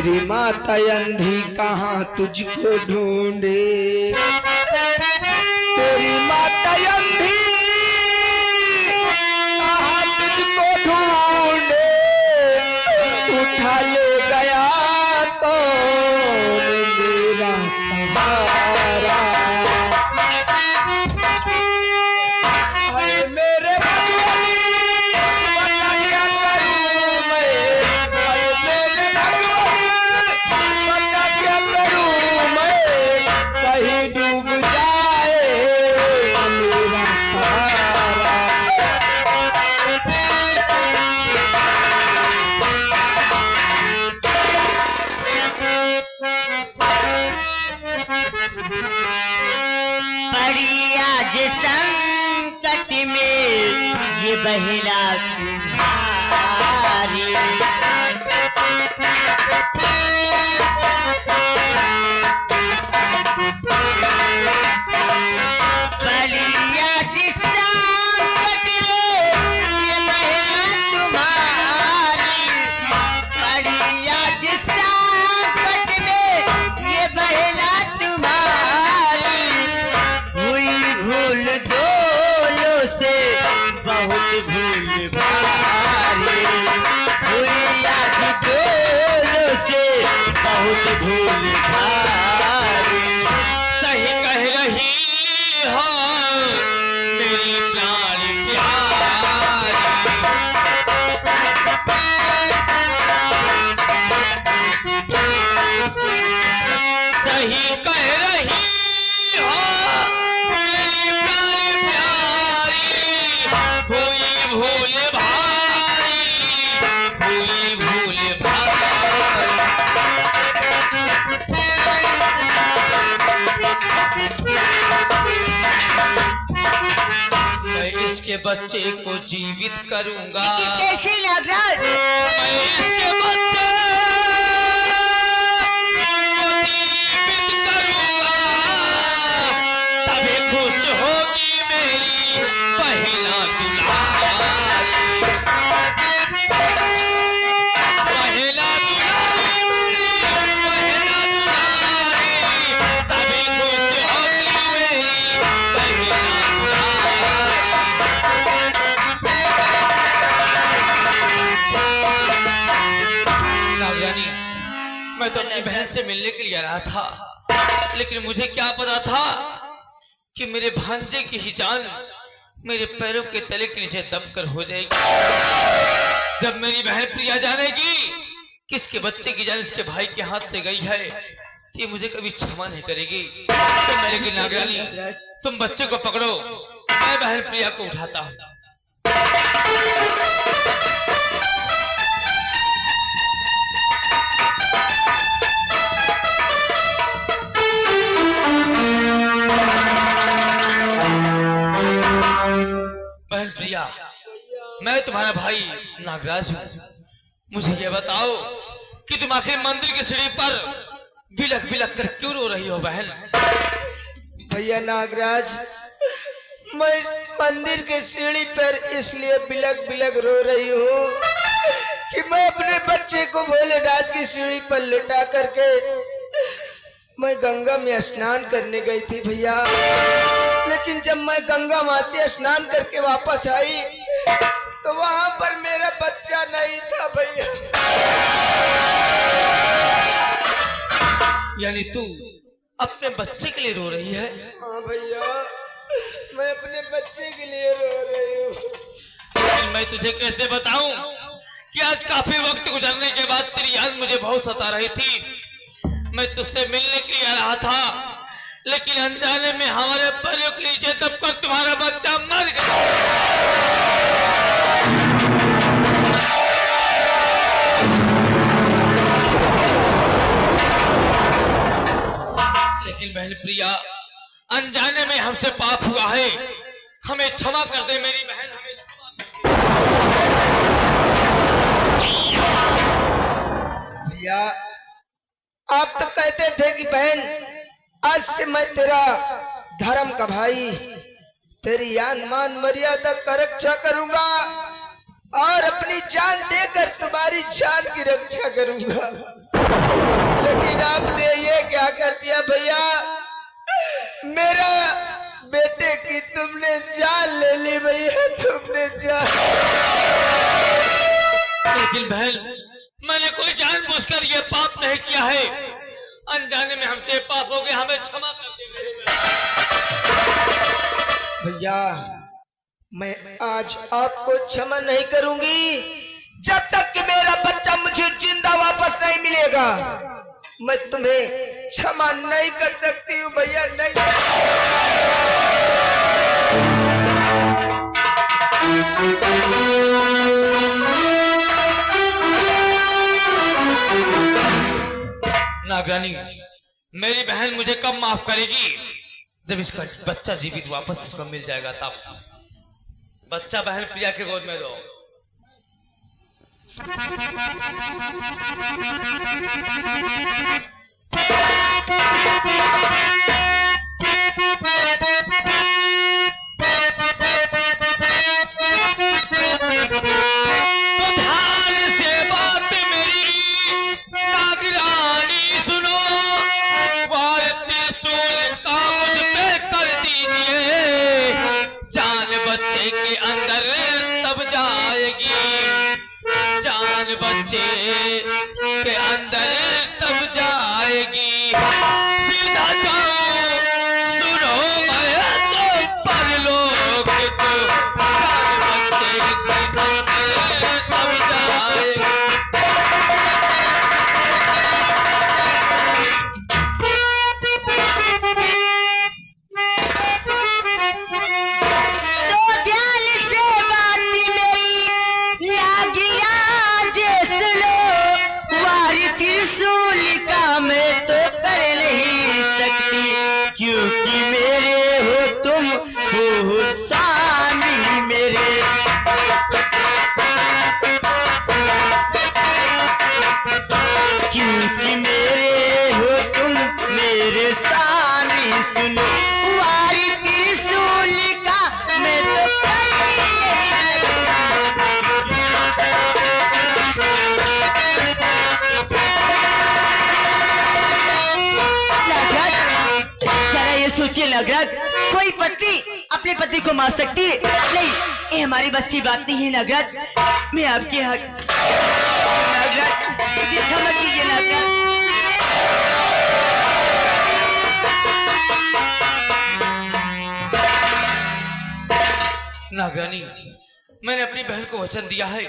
तेरी माता अंधी कहाँ तुझको ढूंढे, तेरी माता अंधी कहाँ तुझको ढूंढे, उठा ले गया तो मेरा सहारा। मेरे संकट में ये बहला तुम्हारी, बलिया जिस संकट में ये बहला तुम्हारी, बलिया जिस संकट में ये बहला तुम्हारी, हुई भूल डोलों से बहुत भूल भारी, हुई आज डोलों से बहुत भूल भारी। सही कह रही हो मेरी प्राण प्यारी, सही कह रही हो मेरी प्राण प्यारी, हुई भूल भारी, हुई भूल मैं इसके बच्चे को जीवित करूंगा, कैसे लग रहा है? मैं इसके बच्चे को जीवित करूंगा, तभी खुश होगी मेरी पहला दुलारी, पहला दुलारी, पहला दुलारी, तभी खुश होगी मेरी पहला नागरानी। मैं तो अपनी बहन से मिलने के लिए आ रहा था, लेकिन मुझे क्या पता था कि मेरे भांजे की ही जान मेरे पैरों के तले के नीचे दबकर हो जाएगी। जब मेरी बहन प्रिया जानेगी किसके बच्चे की जान इसके भाई के हाथ से गई है, ये मुझे कभी क्षमा नहीं करेगी। तो मेरे की नागरानी, तुम बच्चे को पकड़ो, मैं बहन प्रिया को उठाता हूँ। बहन प्रिया, मैं तुम्हारा भाई नागराज हूँ। मुझे ये बताओ कि तुम आखिर मंदिर की सीढ़ी पर बिलख बिलख कर क्यों रो रही हो बहन? भैया नागराज, मैं मंदिर के सीढ़ी पर इसलिए बिलख बिलख रो रही हूँ कि मैं अपने बच्चे को भोलेनाथ की सीढ़ी पर लिटा करके मैं गंगा में स्नान करने गई थी भैया। लेकिन जब मैं गंगा माँ से स्नान करके वापस आई तो वहां पर मेरा बच्चा नहीं था भैया। यानी तू अपने बच्चे के लिए रो रही है? हाँ भैया, मैं अपने बच्चे के लिए रो रही हूँ। लेकिन मैं तुझे कैसे बताऊं कि आज काफी वक्त गुजरने के बाद तेरी याद मुझे बहुत सता रही थी। मैं तुझसे मिलने के लिए आ रहा था, लेकिन अनजाने में हमारे पैरों के नीचे दबकर तुम्हारा बच्चा मर गया। लेकिन बहन प्रिया, अनजाने में हमसे पाप हुआ है, हमें क्षमा कर दे मेरी बहन, हमें क्षमा कर दे। भैया, आप तो कहते थे कि बहन आज से मैं तेरा धर्म का भाई, तेरी यान मान मर्यादा का रक्षा करूंगा और अपनी जान देकर तुम्हारी जान की रक्षा करूंगा। क्या कर दिया भैया? मेरा बेटे की तुमने जान ले ली भैया, तुमने जान। लेकिन बहन, मैंने कोई जानबूझकर ये पाप नहीं किया है। अनजाने में हमसे पाप हो गया, हमें क्षमा कर दीजिए भैया। मैं आज आपको क्षमा नहीं करूंगी जब तक कि मेरा बच्चा मुझे जिंदा वापस नहीं मिलेगा। मैं तुम्हें क्षमा नहीं कर सकती हूँ भैया, नहीं। नागरानी, मेरी बहन मुझे कब माफ करेगी? जब इसका बच्चा जीवित वापस उसको मिल जाएगा तब। बच्चा बहन प्रिया के गोद में दो। बच्चे के अंदर तब जाएगी। सीधा जाओ, सुनो मैं तो परलोक को, बच्चे के अंदर तब जाएगी। नागराज, कोई पत्नी अपने पति को मार सकती है? नहीं, ये हमारी बस की बात नहीं है नागराज। मैं आपके हक नागराज, मुझे समझ लीजिए नागराज। नागरानी, मैंने अपनी बहन को वचन दिया है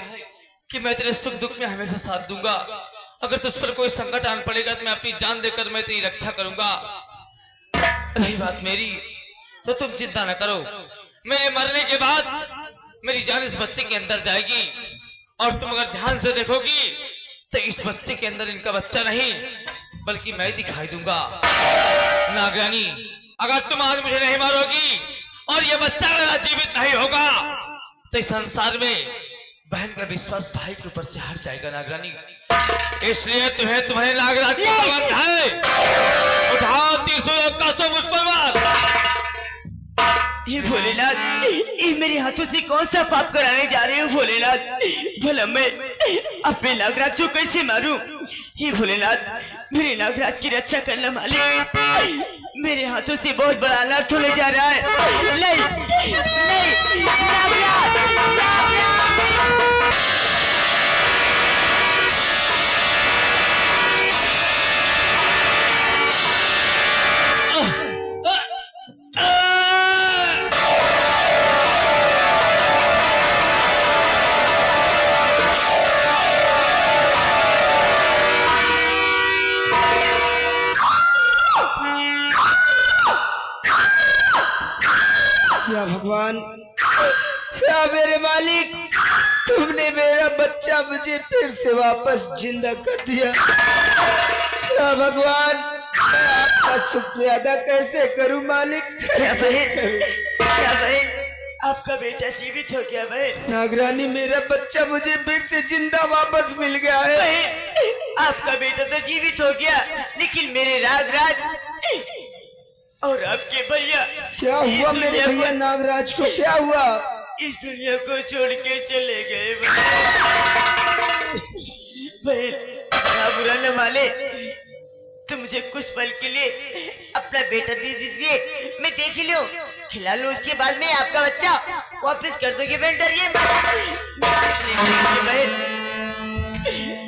कि मैं तेरे सुख दुख में हमेशा साथ दूंगा। अगर तुझ पर कोई संकट आन पड़ेगा तो मैं अपनी जान देकर मैं तेरी रक्षा करूंगा। रही बात मेरी, तो तुम चिंता न करो। मेरे मरने के बाद मेरी जान इस बच्चे के अंदर जाएगी और तुम अगर ध्यान से देखोगी तो इस बच्चे के अंदर इनका बच्चा नहीं बल्कि मैं दिखाई दूंगा। नागरानी, अगर तुम आज मुझे नहीं मारोगी और ये बच्चा अगर जीवित नहीं होगा तो इस संसार में बहन का विश्वास भाई के ऊपर से हट जाएगा। नागरानी, इसलिए तुम्हें तुम्हारे नागराज की प्रबंध है। उठाओ 300 का तो मुझ पर मार। ये भोलेनाथ, ये मेरे हाथों से कौन सा पाप कराने जा रहे हो भोलेनाथ? भला मैं अपने नागराज को कैसे मारूं? ये भोलेनाथ, मेरे नागराज की रक्षा करना मालिक। मेरे हाथों से बहुत बड़ा अनर्थ होने जा रहा है। नहीं, नहीं, नागराज, नागराज। या भगवान, या मेरे मालिक, तुमने मेरा बच्चा मुझे फिर से वापस जिंदा कर दिया। या भगवान, मैं आपका शुक्रिया अदा कैसे करूं मालिक? क्या बहन, क्या बहन, आपका बेटा जीवित हो गया बहन? नागरानी, मेरा बच्चा मुझे फिर से जिंदा वापस मिल गया है। बहन, आपका बेटा तो जीवित हो गया, लेकिन मेरे नागराज और आपके भैया, क्या हुआ मेरे भैया नागराज को? क्या हुआ? इस दुनिया को छोड़ के चले गए बहन। बुरा न माने, तो मुझे कुछ पल के लिए अपना बेटा दे दीजिए, मैं देख ही लूं, खिला लूं, उसके बाद में आपका बच्चा वापस कर दोगे बहन। डरिए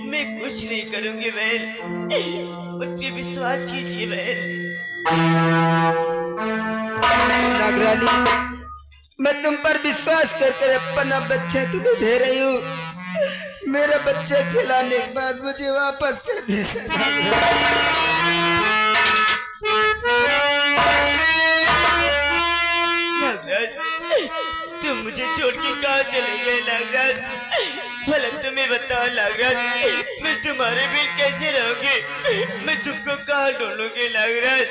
मैं कुछ नहीं करूंगी बहन, मुझ पे विश्वास कीजिए बहन। नागरानी, मैं तुम पर विश्वास कर अपना बच्चा तुम्हें दे रही हूँ। मेरा बच्चा खिलाने के बाद मुझे वापस कर देना। तुम मुझे छोड़ के कहाँ चले गए नागराज? भला तुम्हें बताओ नागराज, मैं तुम्हारे बिल कैसे रहूंगी? मैं तुमको कहाँ ढूंढूंगी नागराज?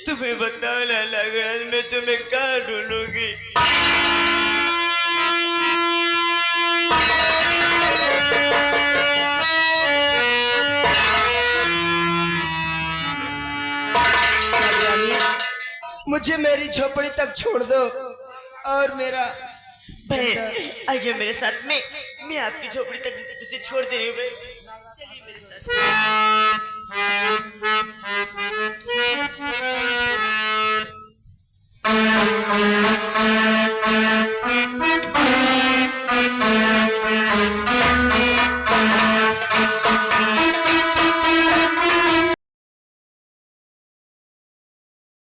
तुम्हें बताओ ना नागराज, मैं तुम्हें कहाँ ढूंढूंगी? मुझे मेरी झोपड़ी तक छोड़ दो और मेरा बहन आइए मेरे साथ में, मैं आपकी झोपड़ी तक तुझे छोड़ दे रही हूँ बहन। चलिए मेरे साथ।